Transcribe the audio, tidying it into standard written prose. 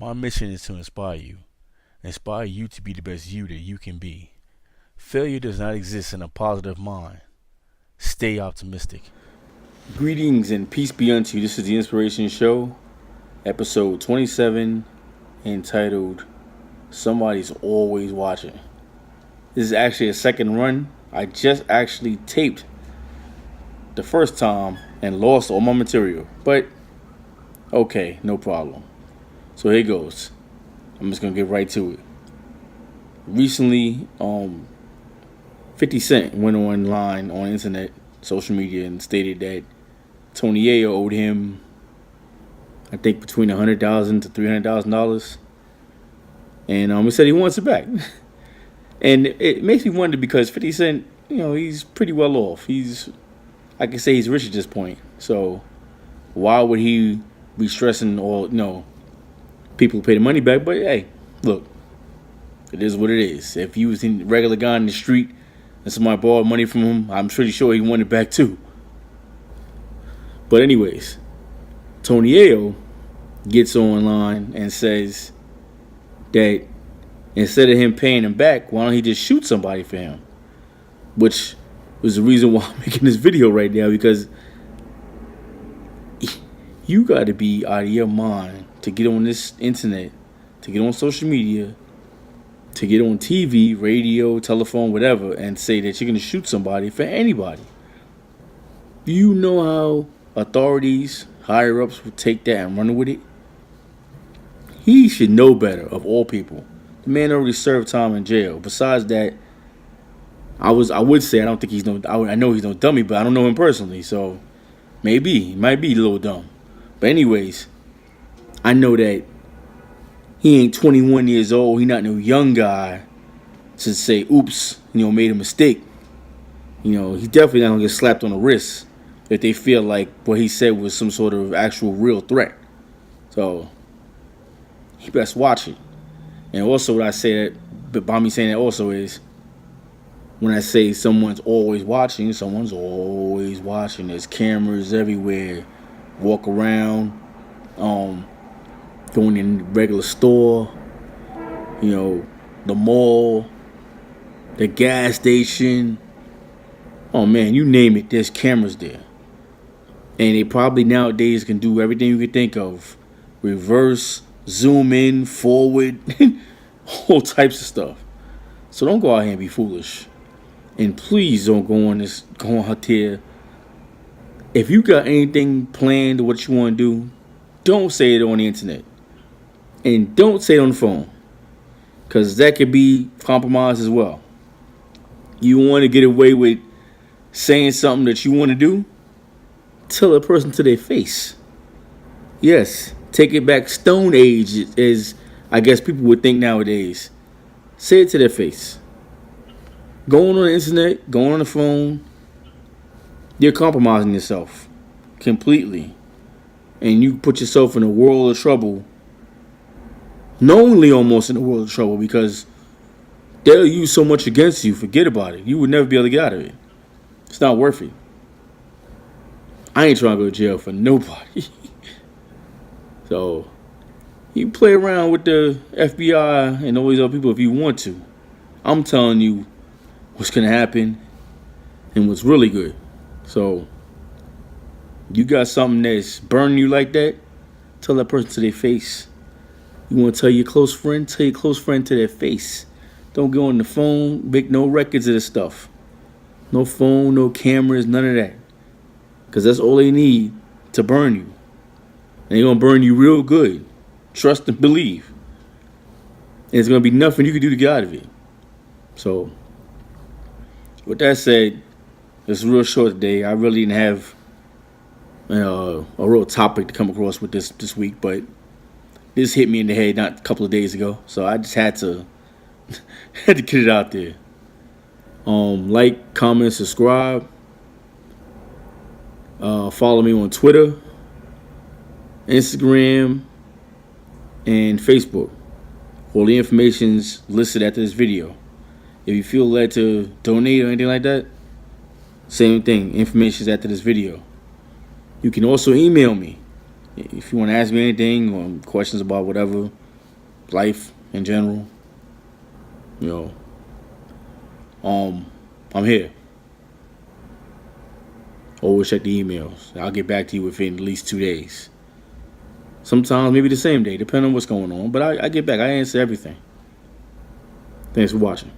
My mission is to inspire you to be the best you that you can be. Failure does not exist in a positive mind. Stay optimistic. Greetings and peace be unto you. This is the Inspiration Show, episode 27, entitled Somebody's Always Watching. This is actually a second run. I just actually taped the first time and lost all my material. But, okay, no problem. So here goes. I'm just going to get right to it. Recently, 50 Cent went online on internet, social media, and stated that Tony Ayo owed him, I think, between $100,000 to $300,000. And he said he wants it back. And it makes me wonder because 50 Cent, he's pretty well off. I can say he's rich at this point. So why would he be stressing all, people pay the money back? But hey, look, it is what it is. If you was a regular guy in the street and somebody borrowed money from him, I'm pretty sure he wanted it back too. But anyways, Tony Ayo gets online and says that instead of him paying him back, why don't he just shoot somebody for him? Which was the reason why I'm making this video right now, because you got to be out of your mind to get on this internet, to get on social media, to get on TV, radio, telephone, whatever, and say that you're going to shoot somebody for anybody. Do you know how authorities, higher-ups would take that and run with it? He should know better, of all people. The man already served time in jail. Besides that, I would say I don't think I know he's no dummy, but I don't know him personally, so he might be a little dumb. But anyways, I know that he ain't 21 years old. He not no young guy to say, oops, made a mistake. He definitely not gonna get slapped on the wrist if they feel like what he said was some sort of actual real threat. So he best watch it. And also what I say that, by me saying that also is, when I say someone's always watching, someone's always watching. There's cameras everywhere. Walk around, going in the regular store, the mall, the gas station. Oh man, you name it, there's cameras there. And they probably nowadays can do everything you can think of. Reverse, zoom in, forward, all types of stuff. So don't go out here and be foolish. And please don't go out there. If you got anything planned or what you want to do, don't say it on the internet. And don't say it on the phone. Because that could be compromised as well. You want to get away with saying something that you want to do? Tell a person to their face. Yes, take it back Stone Age, as I guess people would think nowadays. Say it to their face. Going on the internet, going on the phone, you're compromising yourself completely. And you put yourself in a world of trouble, knowingly almost in a world of trouble, because they'll use so much against you, forget about it. You would never be able to get out of it. It's not worth it. I ain't trying to go to jail for nobody. So, you play around with the FBI and all these other people if you want to. I'm telling you what's going to happen and what's really good. So, you got something that's burning you like that, tell that person to their face. You want to tell your close friend, tell your close friend to their face. Don't go on the phone, make no records of this stuff. No phone, no cameras, none of that. Because that's all they need to burn you. And they're going to burn you real good. Trust and believe. And it's going to be nothing you can do to get out of it. So, with that said, it's real short today. I really didn't have a real topic to come across with this week, but this hit me in the head not a couple of days ago, so I just had to get it out there. Like, comment, subscribe. Follow me on Twitter, Instagram, and Facebook. All the information's listed after this video. If you feel led to donate or anything like that, same thing. Information's after this video. You can also email me if you want to ask me anything or questions about whatever. life in general, I'm here. Always check the emails. I'll get back to you within at least 2 days. Sometimes maybe the same day, depending on what's going on. But I get back. I answer everything. Thanks for watching.